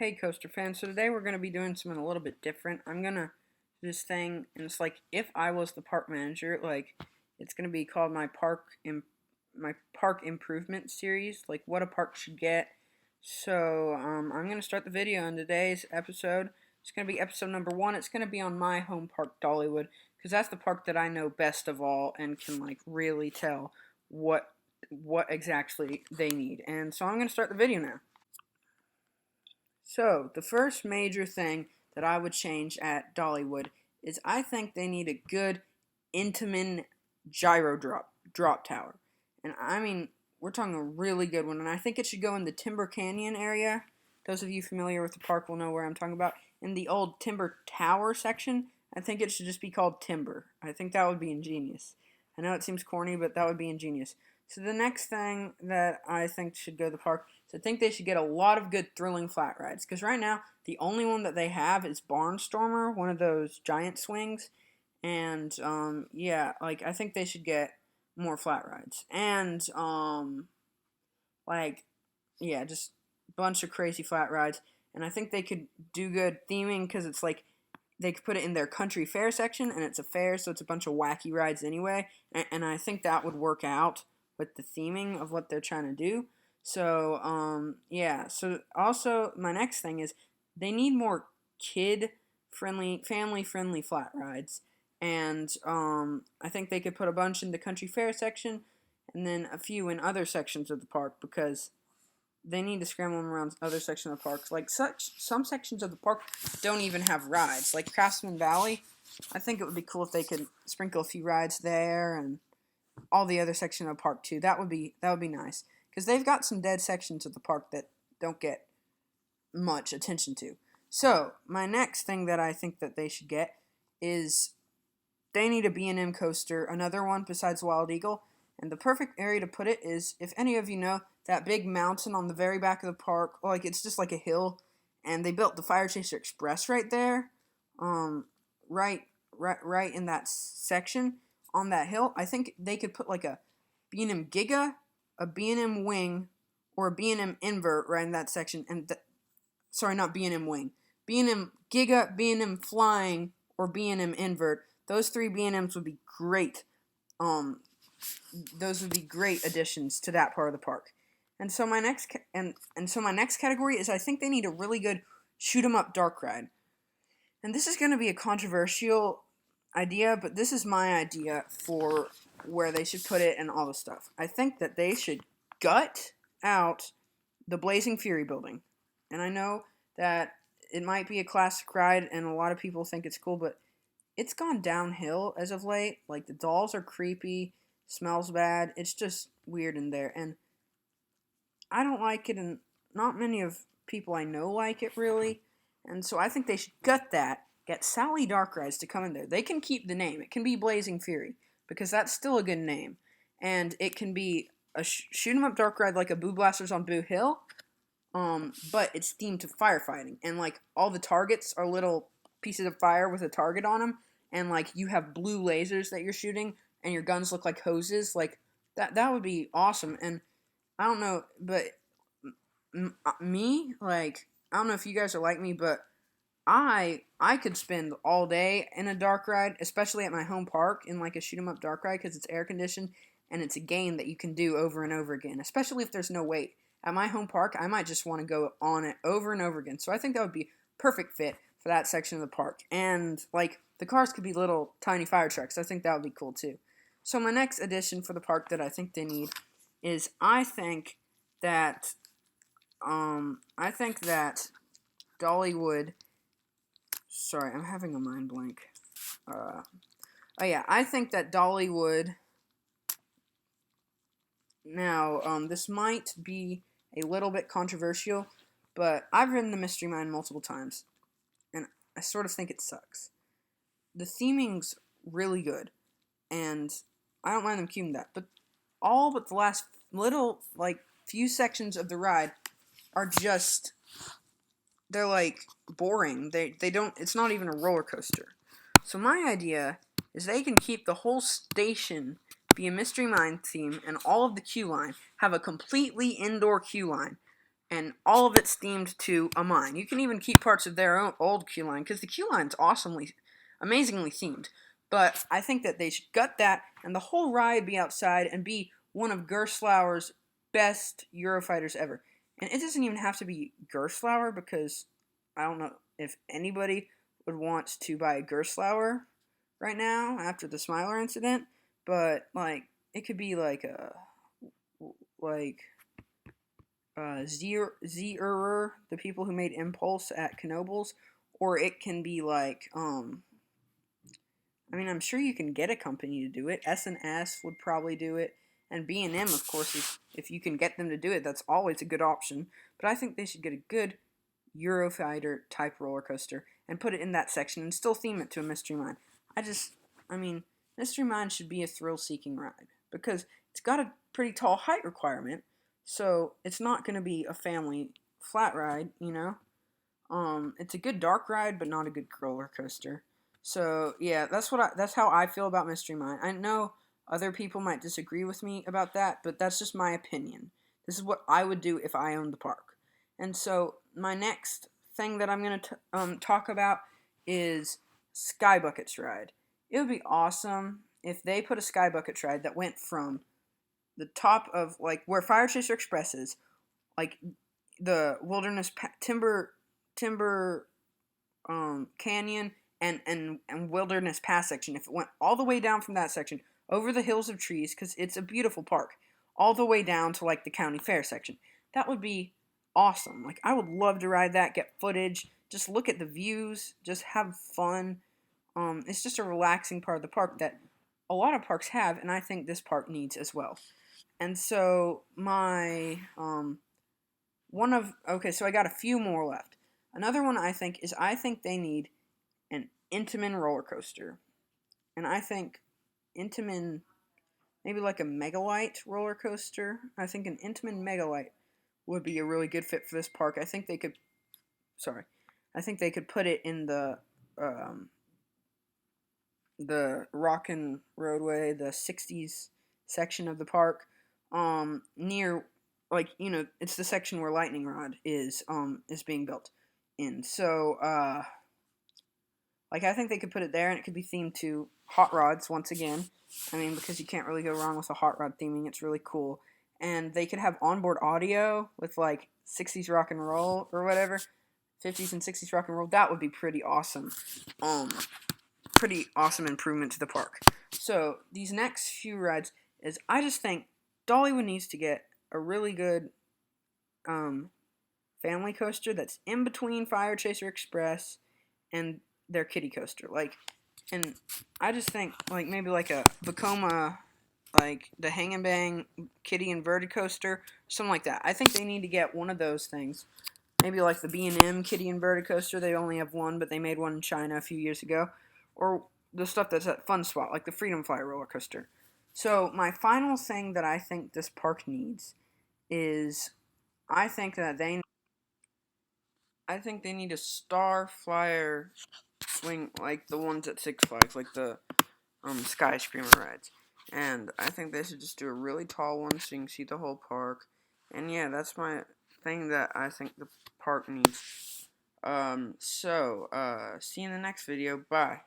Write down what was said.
Hey Coaster fans, so today we're going to be doing something a little bit different. I'm going to do this thing, and it's like if I was the park manager, like it's going to be called my park improvement series, like what a park should get. So I'm going to start the video in today's episode. It's going to be episode number 1. It's going to be on my home park, Dollywood, because that's the park that I know best of all and can like really tell what exactly they need. And so I'm going to start the video now. So, the first major thing that I would change at Dollywood is I think they need a good Intamin gyro drop tower. And I mean, we're talking a really good one, and I think it should go in the Timber Canyon area. Those of you familiar with the park will know where I'm talking about. In the old Timber Tower section, I think it should just be called Timber. I think that would be ingenious. I know it seems corny, but that would be ingenious. So the next thing that I think should go to the park is I think they should get a lot of good thrilling flat rides. Because right now, the only one that they have is Barnstormer, one of those giant swings. And, yeah, like, I think they should get more flat rides. And, like, yeah, just a bunch of crazy flat rides. And I think they could do good theming because it's like, they could put it in their country fair section, and it's a fair, so it's a bunch of wacky rides anyway. And I think that would work out with the theming of what they're trying to do. So, yeah. So, also, my next thing is they need more kid-friendly, family-friendly flat rides. And I think they could put a bunch in the country fair section and then a few in other sections of the park because they need to scramble them around other sections of the park. Like, some sections of the park don't even have rides. Like Craftsman Valley, I think it would be cool if they could sprinkle a few rides there and all the other section of the park too. That would be nice because they've got some dead sections of the park that don't get much attention to. So my next thing that I think that they should get is they need a B&M coaster, another one besides Wild Eagle. And the perfect area to put it is, if any of you know, that big mountain on the very back of the park, like it's just like a hill, and they built the Fire Chaser Express right there, right in that section on that hill. I think they could put like a B&M Giga, a B&M Wing, or a B&M Invert right in that section. And sorry, not B&M Wing, B&M Giga, B&M Flying, or B&M Invert. Those 3 B&Ms would be great. Those would be great additions to that part of the park. And so my next category is I think they need a really good shoot 'em up dark ride. And this is going to be a controversial idea, but this is my idea for where they should put it and all the stuff. I think that they should gut out the Blazing Fury building. And I know that it might be a classic ride and a lot of people think it's cool, but it's gone downhill as of late. Like, the dolls are creepy, smells bad. It's just weird in there. And I don't like it, and not many of people I know like it, really. And so I think they should gut that, get Sally Dark Rides to come in there. They can keep the name. It can be Blazing Fury, because that's still a good name. And it can be a shoot 'em up dark ride like a Boo Blasters on Boo Hill, but it's themed to firefighting. And, like, all the targets are little pieces of fire with a target on them, and like you have blue lasers that you're shooting and your guns look like hoses. Like that would be awesome. And I don't know, but me, like, I don't know if you guys are like me, but I could spend all day in a dark ride, especially at my home park, in like a shoot 'em up dark ride, because it's air conditioned and it's a game that you can do over and over again, especially if there's no wait. At my home park, I might just want to go on it over and over again. So I think that would be perfect fit for that section of the park. And, like, the cars could be little tiny fire trucks. I think that would be cool, too. So my next addition for the park that I think they need is I think that Dollywood... Sorry, I'm having a mind blank. Oh, yeah, I think that Dollywood... Now, this might be a little bit controversial, but I've ridden the Mystery Mine multiple times. And I sort of think it sucks. The theming's really good, and I don't mind them keeping that, but all but the last little, like, few sections of the ride are just, they're, like, boring. They don't, it's not even a roller coaster. So my idea is they can keep the whole station be a Mystery Mine theme, and all of the queue line have a completely indoor queue line. and all of it's themed to a mine. You can even keep parts of their own old queue line, because the queue line's amazingly themed. But I think that they should gut that, and the whole ride be outside and be one of Gerstlauer's best Eurofighters ever. And it doesn't even have to be Gerstlauer, because I don't know if anybody would want to buy a Gerstlauer right now after the Smiler incident. But like, it could be like a Zerer, the people who made Impulse at Knoebels, or it can be like I mean, I'm sure you can get a company to do it. S&S would probably do it, and B&M, of course, if you can get them to do it, that's always a good option. But I think they should get a good Eurofighter type roller coaster and put it in that section and still theme it to a Mystery Mine. I mean, Mystery Mine should be a thrill-seeking ride because it's got a pretty tall height requirement, so it's not going to be a family flat ride, you know? It's a good dark ride, but not a good roller coaster. So yeah, that's how I feel about Mystery Mine. I know other people might disagree with me about that, but that's just my opinion. This is what I would do if I owned the park. And so my next thing that I'm gonna talk about is Sky Buckets ride. It would be awesome if they put a Sky Buckets ride that went from the top of like where Fire Chaser Express is, like the Timber Canyon and Wilderness Pass section. If it went all the way down from that section over the hills of trees, because it's a beautiful park, all the way down to like the county fair section, that would be awesome. Like, I would love to ride that, get footage, just look at the views, just have fun. It's just a relaxing part of the park that a lot of parks have, and I think this park needs as well. And so my so I got a few more left. Another one I think they need an Intamin roller coaster. And I think Intamin, maybe like a Megalite roller coaster. I think an Intamin Megalite would be a really good fit for this park. I think they could put it in the Rockin' Roadway, the 60s section of the park, near, like, you know, it's the section where Lightning Rod is being built in. So, like, I think they could put it there, and it could be themed to hot rods once again. I mean, because you can't really go wrong with a hot rod theming. It's really cool. And they could have onboard audio with, like, 60s rock and roll or whatever. 50s and 60s rock and roll. That would be pretty awesome. Pretty awesome improvement to the park. So, these next few rides is, I just think Dollywood needs to get a really good family coaster that's in between Fire Chaser Express and their kiddie coaster. Like, and I just think, like, maybe like a Vekoma, like the Hang and Bang kiddie inverted coaster, something like that. I think they need to get one of those things. Maybe like the B&M kiddie inverted coaster. They only have one, but they made one in China a few years ago. Or the stuff that's at Fun Spot, like the Freedom Fly roller coaster. So my final thing that I think this park needs is, I think they need a Star Flyer swing, like the ones at Six Flags, like the Sky Screamer rides. And I think they should just do a really tall one so you can see the whole park. And yeah, that's my thing that I think the park needs. See you in the next video. Bye.